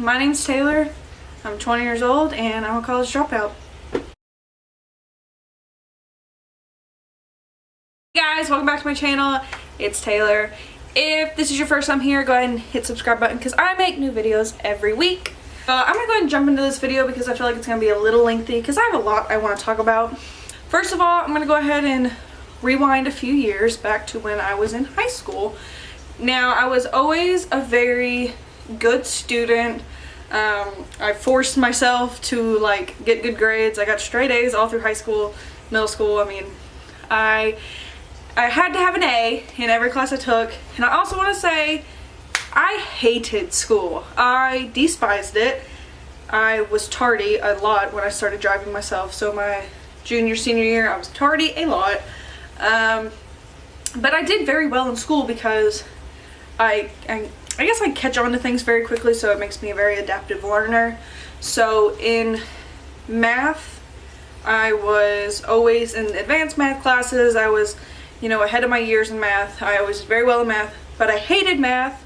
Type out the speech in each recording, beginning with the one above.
My name's Taylor. I'm 20 years old and I'm a college dropout. Hey guys, welcome back to my channel. It's Taylor. If this is your first time here, go ahead and hit the subscribe button because I make new videos every week. I'm going to go ahead and jump into this video because I feel like it's going to be a little lengthy because I have a lot I want to talk about. First of all, I'm going to go ahead and rewind a few years back to when I was in high school. Now, I was always a very good student. I forced myself to get good grades. I got straight A's all through high school, middle school. I mean, I had to have an A in every class I took. And I also want to say I hated school. I despised it. I was tardy a lot when I started driving myself. So my junior, senior year, I was tardy a lot. But I did very well in school because I guess I catch on to things very quickly, so it makes me a very adaptive learner. So in math, I was always in advanced math classes. I was, ahead of my years in math. I always did very well in math, but I hated math.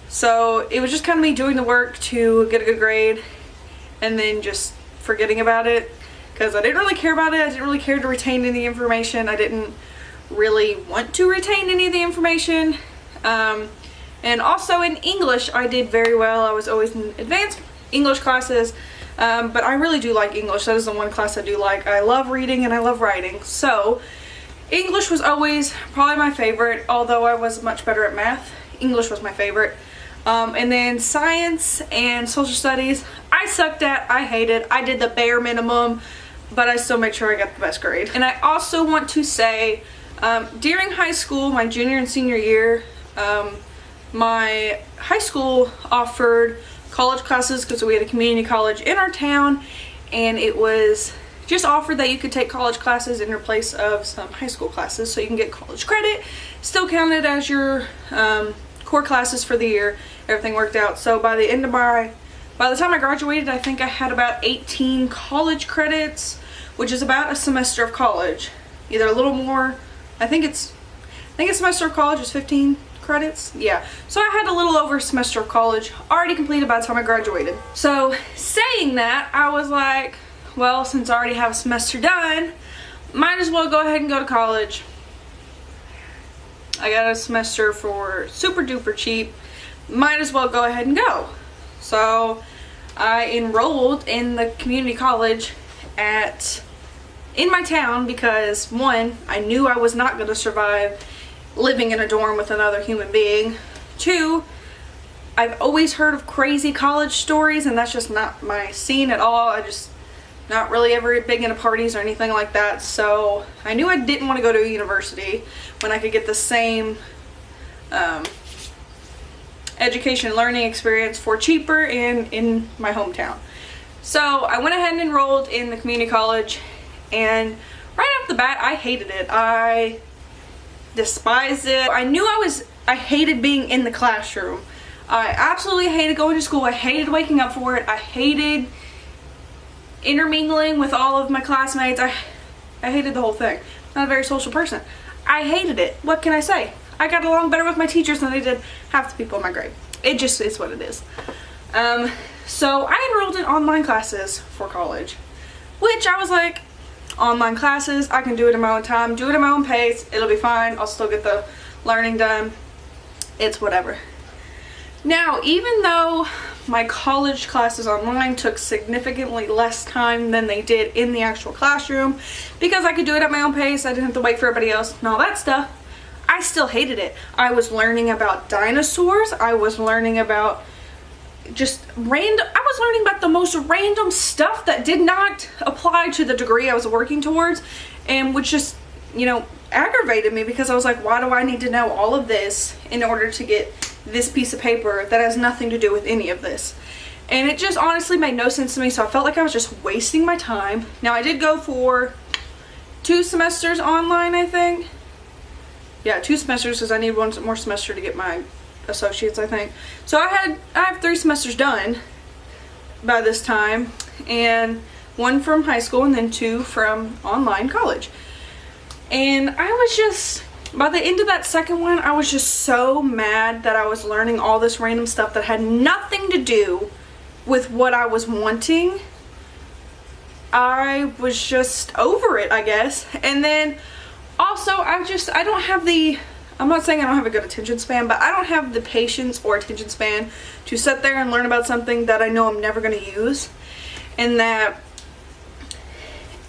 So it was just kind of me doing the work to get a good grade and then just forgetting about it because I didn't really care about it. I didn't really care to retain any information. I didn't really want to retain any of the information. And also in English, I did very well. I was always in advanced English classes, but I really do like English. That is the one class I do like. I love reading and I love writing. So English was always probably my favorite, although I was much better at math. English was my favorite. And then science and social studies, I sucked at, I hated. I did the bare minimum, but I still made sure I got the best grade. And I also want to say, during high school, my junior and senior year, my high school offered college classes because we had a community college in our town, and it was just offered that you could take college classes in your place of some high school classes so you can get college credit, still counted as your core classes for the year. Everything worked out. So by the time I graduated, I think I had about 18 college credits, which is about a semester of college. Either a little more, I think a semester of college is 15 credits. Yeah, so I had a little over a semester of college already completed by the time I graduated. So saying that, I was like, well, since I already have a semester done, might as well go ahead and go to college. I got a semester for super duper cheap, might as well go ahead and go. So I enrolled in the community college in my town because, one, I knew I was not going to survive living in a dorm with another human being. Two, I've always heard of crazy college stories, and that's just not my scene at all. I just not really ever big into parties or anything like that. So I knew I didn't want to go to a university when I could get the same education and learning experience for cheaper and in my hometown. So I went ahead and enrolled in the community college, and right off the bat, I hated it. I despised it. I knew I hated being in the classroom. I absolutely hated going to school. I hated waking up for it. I hated intermingling with all of my classmates. I hated the whole thing. I'm not a very social person. I hated it. What can I say? I got along better with my teachers than I did half the people in my grade. It just is what it is. So I enrolled in online classes for college, which I was like, online classes, I can do it in my own time, do it at my own pace, it'll be fine, I'll still get the learning done, it's whatever. Now, even though my college classes online took significantly less time than they did in the actual classroom, because I could do it at my own pace, I didn't have to wait for everybody else and all that stuff, I still hated it. I was learning about dinosaurs, I was learning about I was learning about the most random stuff that did not apply to the degree I was working towards, and which just, aggravated me because I was like, why do I need to know all of this in order to get this piece of paper that has nothing to do with any of this? And it just honestly made no sense to me, so I felt like I was just wasting my time. Now, I did go for 2 semesters online, I think. Yeah, 2 semesters because I need one more semester to get my associates, I think. So I have 3 semesters done by this time, and 1 from high school and then 2 from online college. And I was just, by the end of that second one, I was just so mad that I was learning all this random stuff that had nothing to do with what I was wanting, I was just over it, I guess. And then also I don't have the, I'm not saying I don't have a good attention span, but I don't have the patience or attention span to sit there and learn about something that I know I'm never going to use. And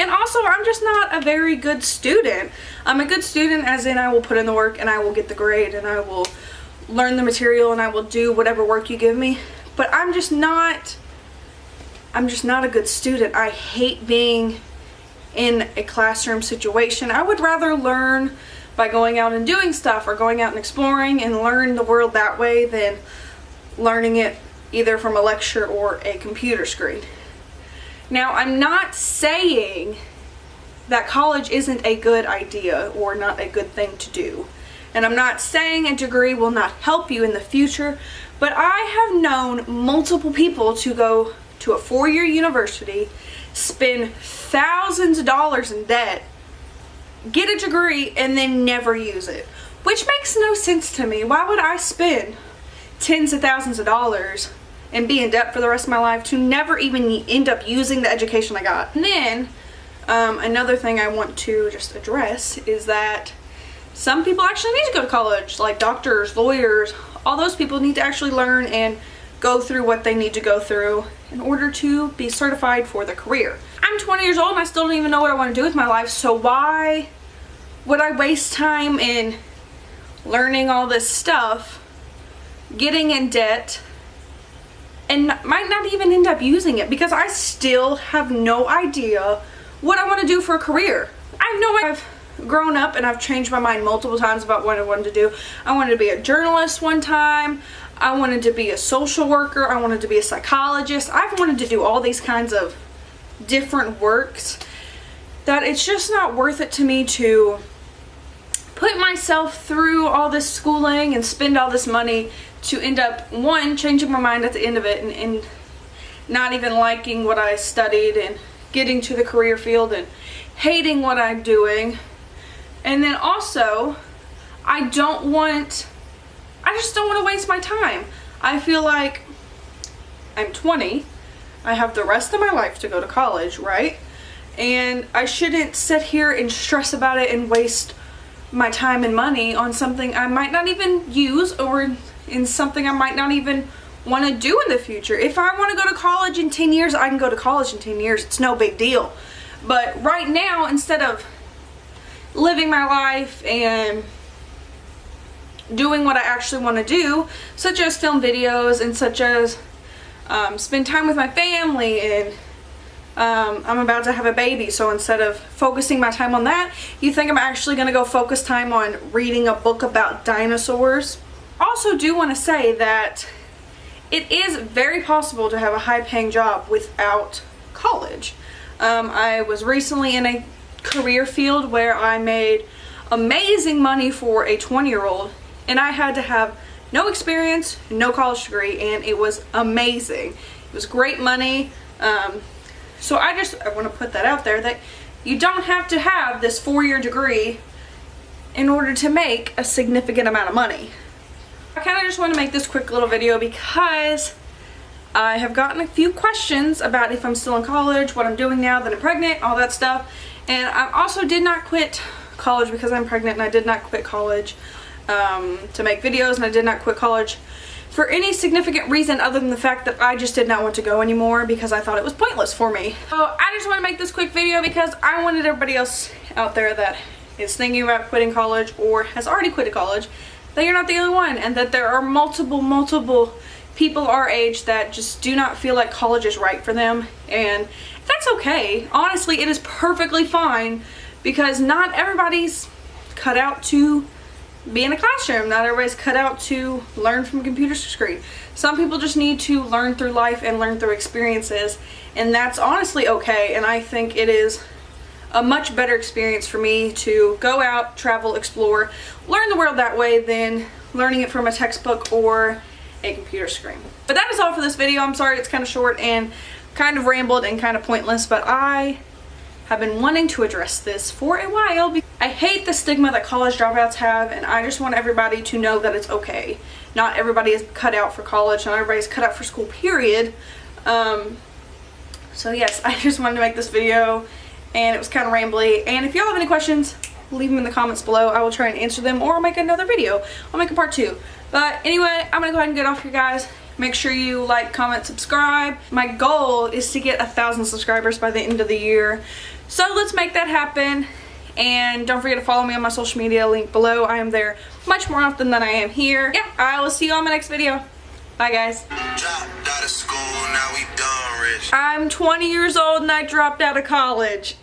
also I'm just not a very good student. I'm a good student as in I will put in the work and I will get the grade and I will learn the material and I will do whatever work you give me. But I'm just not a good student. I hate being in a classroom situation. I would rather learn by going out and doing stuff or going out and exploring and learn the world that way than learning it either from a lecture or a computer screen. Now, I'm not saying that college isn't a good idea or not a good thing to do. And I'm not saying a degree will not help you in the future, but I have known multiple people to go to a 4-year university, spend thousands of dollars in debt, get a degree, and then never use it. Which makes no sense to me. Why would I spend tens of thousands of dollars and be in debt for the rest of my life to never even end up using the education I got? And then another thing I want to just address is that some people actually need to go to college, like doctors, lawyers. All those people need to actually learn and go through what they need to go through in order to be certified for their career. I'm 20 years old and I still don't even know what I want to do with my life, so why would I waste time in learning all this stuff, getting in debt, and might not even end up using it because I still have no idea what I want to do for a career. I know I've grown up and I've changed my mind multiple times about what I wanted to do. I wanted to be a journalist one time. I wanted to be a social worker. I wanted to be a psychologist. I've wanted to do all these kinds of different works that it's just not worth it to me to put myself through all this schooling and spend all this money to end up, one, changing my mind at the end of it and not even liking what I studied and getting to the career field and hating what I'm doing. And then also, I just don't want to waste my time. I feel like I'm 20. I have the rest of my life to go to college, right? And I shouldn't sit here and stress about it and waste my time and money on something I might not even use or in something I might not even want to do in the future. If I want to go to college in 10 years, I can go to college in 10 years. It's no big deal. But right now, instead of living my life and doing what I actually want to do, such as film videos and such as spend time with my family, and I'm about to have a baby, so instead of focusing my time on that, you think I'm actually going to go focus time on reading a book about dinosaurs? Also do want to say that it is very possible to have a high-paying job without college. I was recently in a career field where I made amazing money for a 20-year-old, and I had to have no experience, no college degree, and it was amazing. It was great money. So I want to put that out there, that you don't have to have this 4-year degree in order to make a significant amount of money. I kind of just want to make this quick little video because I have gotten a few questions about if I'm still in college, what I'm doing now that I'm pregnant, all that stuff. And I also did not quit college because I'm pregnant, and I did not quit college to make videos, and I did not quit college for any significant reason other than the fact that I just did not want to go anymore because I thought it was pointless for me. So I just want to make this quick video because I wanted everybody else out there that is thinking about quitting college or has already quit college, that you're not the only one, and that there are multiple people our age that just do not feel like college is right for them. And that's okay. Honestly, it is perfectly fine because not everybody's cut out to be in a classroom. Not everybody's cut out to learn from a computer screen. Some people just need to learn through life and learn through experiences, and that's honestly okay. And I think it is a much better experience for me to go out, travel, explore, learn the world that way than learning it from a textbook or a computer screen. But that is all for this video. I'm sorry it's kind of short and kind of rambled and kind of pointless, but I have been wanting to address this for a while because I hate the stigma that college dropouts have, and I just want everybody to know that it's okay. Not everybody is cut out for college, not everybody's cut out for school, period. So yes, I just wanted to make this video, and it was kind of rambly. And if y'all have any questions, leave them in the comments below. I will try and answer them, or I'll make another video. I'll make a part 2. But anyway, I'm gonna go ahead and get off here, guys. Make sure you like, comment, subscribe. My goal is to get 1,000 subscribers by the end of the year. So let's make that happen. And don't forget to follow me on my social media, link below. I am there much more often than I am here. Yeah, I will see you on my next video. Bye, guys. Dropped out of school, now we done rich. I'm 20 years old and I dropped out of college.